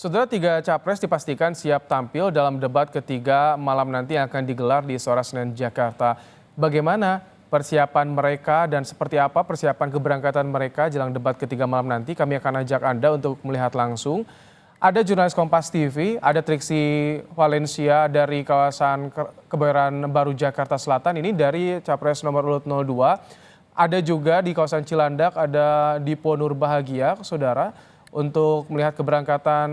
Saudara, tiga capres dipastikan siap tampil dalam debat ketiga malam nanti yang akan digelar di Istora Senayan, Jakarta. Bagaimana persiapan mereka dan seperti apa persiapan keberangkatan mereka jelang debat ketiga malam nanti? Kami akan ajak Anda untuk melihat langsung. Ada jurnalis Kompas TV, ada Triksi Valencia dari kawasan Kebayoran Baru Jakarta Selatan, ini dari capres nomor urut 02. Ada juga di kawasan Cilandak, ada Dipo Nurbahagia, saudara, untuk melihat keberangkatan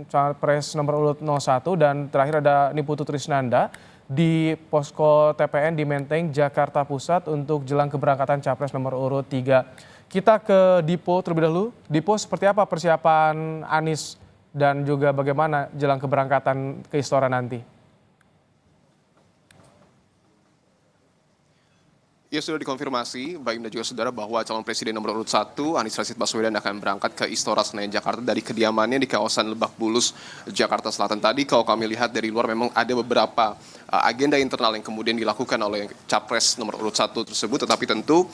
capres nomor urut 01, dan terakhir ada Niputu Trisnanda di posko TPN di Menteng, Jakarta Pusat untuk jelang keberangkatan capres nomor urut 3. Kita ke Dipo terlebih dahulu. Dipo, seperti apa persiapan Anies dan juga bagaimana jelang keberangkatan ke Istora nanti? Ya, sudah dikonfirmasi, Baim dan juga saudara, bahwa calon presiden nomor urut 1, Anies Rashid Baswedan, akan berangkat ke Istora Senayan, Jakarta dari kediamannya di kawasan Lebak Bulus, Jakarta Selatan. Tadi kalau kami lihat dari luar memang ada beberapa agenda internal yang kemudian dilakukan oleh capres nomor urut 1 tersebut, tetapi tentu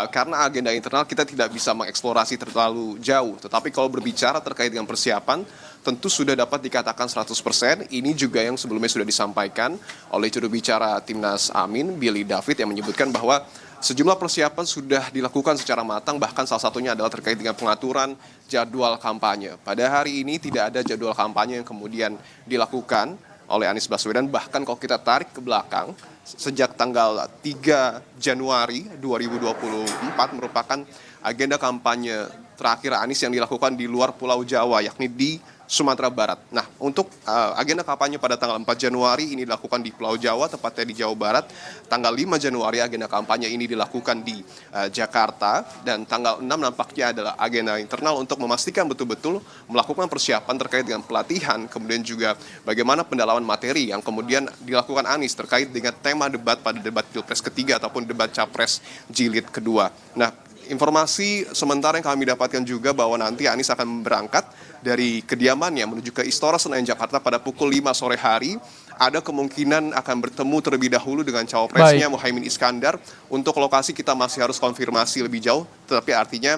karena agenda internal kita tidak bisa mengeksplorasi terlalu jauh. Tetapi kalau berbicara terkait dengan persiapan, tentu sudah dapat dikatakan 100%. Ini juga yang sebelumnya sudah disampaikan oleh juru bicara Timnas Amin, Billy David, yang menyebutkan bahwa sejumlah persiapan sudah dilakukan secara matang, bahkan salah satunya adalah terkait dengan pengaturan jadwal kampanye. Pada hari ini tidak ada jadwal kampanye yang kemudian dilakukan oleh Anies Baswedan, bahkan kalau kita tarik ke belakang, sejak tanggal 3 Januari 2024 merupakan agenda kampanye terakhir Anies yang dilakukan di luar Pulau Jawa, yakni di Sumatera Barat. Nah, untuk agenda kampanye pada tanggal 4 Januari ini dilakukan di Pulau Jawa, tepatnya di Jawa Barat. Tanggal 5 Januari agenda kampanye ini dilakukan di Jakarta. Dan tanggal 6 nampaknya adalah agenda internal untuk memastikan betul-betul melakukan persiapan terkait dengan pelatihan, kemudian juga bagaimana pendalaman materi yang kemudian dilakukan Anies terkait dengan tema debat pada debat Pilpres ketiga ataupun debat Capres jilid kedua. Nah, informasi sementara yang kami dapatkan juga bahwa nanti Anies akan berangkat dari kediamannya menuju ke Istora Senayan, Jakarta pada pukul 5 sore hari. Ada kemungkinan akan bertemu terlebih dahulu dengan cawapresnya Muhaimin Iskandar. Untuk lokasi kita masih harus konfirmasi lebih jauh, tetapi artinya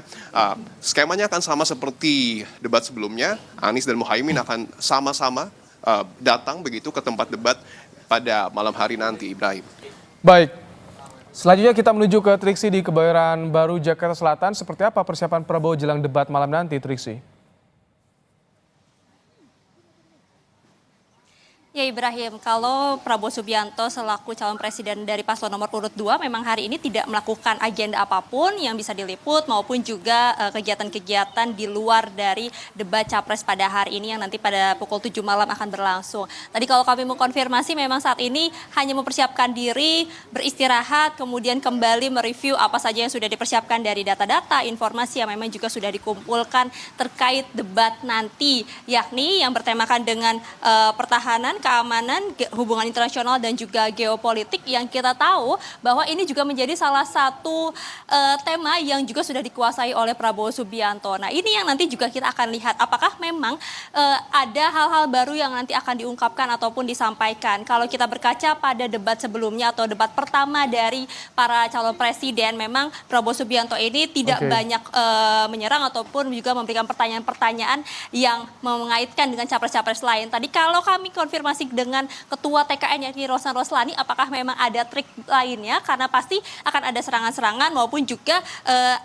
skemanya akan sama seperti debat sebelumnya. Anies dan Muhaimin akan sama-sama datang begitu ke tempat debat pada malam hari nanti, Ibrahim. Baik. Selanjutnya kita menuju ke Triksi di Kebayoran Baru, Jakarta Selatan. Seperti apa persiapan Prabowo jelang debat malam nanti, Triksi? Ya, Ibrahim, kalau Prabowo Subianto selaku calon presiden dari paslon nomor urut 2 memang hari ini tidak melakukan agenda apapun yang bisa diliput maupun juga kegiatan-kegiatan di luar dari debat capres pada hari ini yang nanti pada pukul 7 malam akan berlangsung. Tadi kalau kami mengkonfirmasi memang saat ini hanya mempersiapkan diri, beristirahat, kemudian kembali mereview apa saja yang sudah dipersiapkan dari data-data, informasi yang memang juga sudah dikumpulkan terkait debat nanti, yakni yang bertemakan dengan pertahanan, keamanan, hubungan internasional dan juga geopolitik, yang kita tahu bahwa ini juga menjadi salah satu tema yang juga sudah dikuasai oleh Prabowo Subianto. Nah, ini yang nanti juga kita akan lihat apakah memang ada hal-hal baru yang nanti akan diungkapkan ataupun disampaikan. Kalau kita berkaca pada debat sebelumnya atau debat pertama dari para calon presiden, memang Prabowo Subianto ini tidak banyak menyerang ataupun juga memberikan pertanyaan-pertanyaan yang mengaitkan dengan capres-capres lain. Tadi kalau kami konfirmasi dengan Ketua TKN yakni Rosan Roslani, apakah memang ada trik lainnya, karena pasti akan ada serangan-serangan maupun juga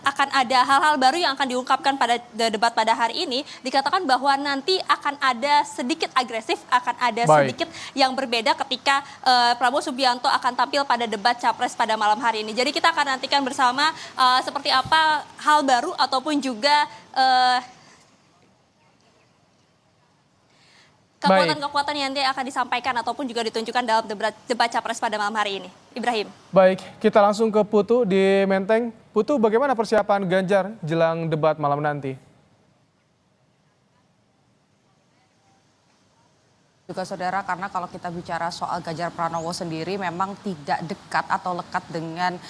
akan ada hal-hal baru yang akan diungkapkan pada debat pada hari ini. Dikatakan bahwa nanti akan ada sedikit agresif, akan ada sedikit yang berbeda ketika Prabowo Subianto akan tampil pada debat capres pada malam hari ini. Jadi kita akan nantikan bersama seperti apa hal baru ataupun juga kekuatan-kekuatan yang nanti akan disampaikan ataupun juga ditunjukkan dalam debat capres pada malam hari ini. Ibrahim. Baik, kita langsung ke Putu di Menteng. Putu, bagaimana persiapan Ganjar jelang debat malam nanti? Juga saudara, karena kalau kita bicara soal Ganjar Pranowo sendiri memang tidak dekat atau lekat dengan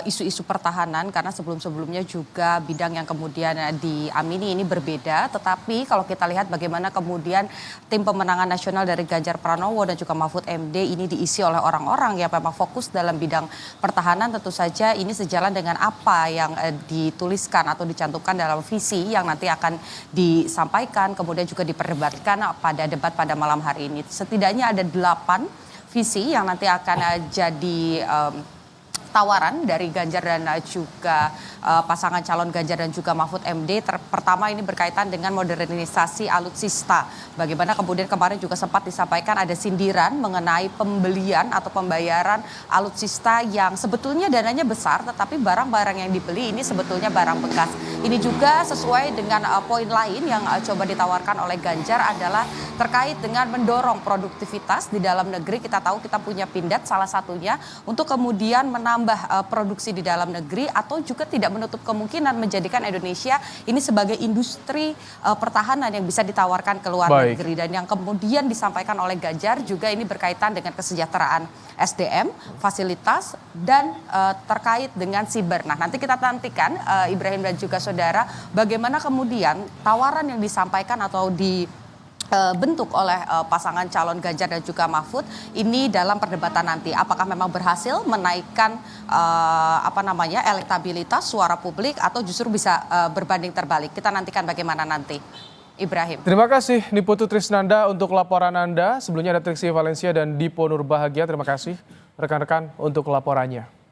isu-isu pertahanan, karena sebelum-sebelumnya juga bidang yang kemudian diamini ini berbeda. Tetapi kalau kita lihat bagaimana kemudian tim pemenangan nasional dari Ganjar Pranowo dan juga Mahfud MD ini diisi oleh orang-orang yang memang fokus dalam bidang pertahanan, tentu saja ini sejalan dengan apa yang dituliskan atau dicantumkan dalam visi yang nanti akan disampaikan kemudian juga diperdebatkan pada debat pada malam hari ini. Setidaknya ada 8 visi yang nanti akan jadi tawaran dari Ganjar dan juga pasangan calon Ganjar dan juga Mahfud MD. Pertama ini berkaitan dengan modernisasi alutsista. Bagaimana kemudian kemarin juga sempat disampaikan ada sindiran mengenai pembelian atau pembayaran alutsista yang sebetulnya dananya besar, tetapi barang-barang yang dibeli ini sebetulnya barang bekas. Ini juga sesuai dengan poin lain yang coba ditawarkan oleh Ganjar adalah terkait dengan mendorong produktivitas di dalam negeri. Kita tahu kita punya Pindad salah satunya untuk kemudian menambah produksi di dalam negeri atau juga tidak menutup kemungkinan menjadikan Indonesia ini sebagai industri pertahanan yang bisa ditawarkan ke luar negeri. Dan yang kemudian disampaikan oleh Ganjar juga ini berkaitan dengan kesejahteraan SDM, fasilitas, dan terkait dengan siber. Nah, nanti kita nantikan Ibrahim dan juga saudara bagaimana kemudian tawaran yang disampaikan atau bentuk oleh pasangan calon Ganjar dan juga Mahfud ini dalam perdebatan nanti. Apakah memang berhasil menaikkan elektabilitas suara publik atau justru bisa berbanding terbalik. Kita nantikan bagaimana nanti. Ibrahim. Terima kasih Niputu Trisnanda untuk laporan Anda. Sebelumnya ada Triksi Valencia dan Dipo Nurbahagia. Terima kasih rekan-rekan untuk laporannya.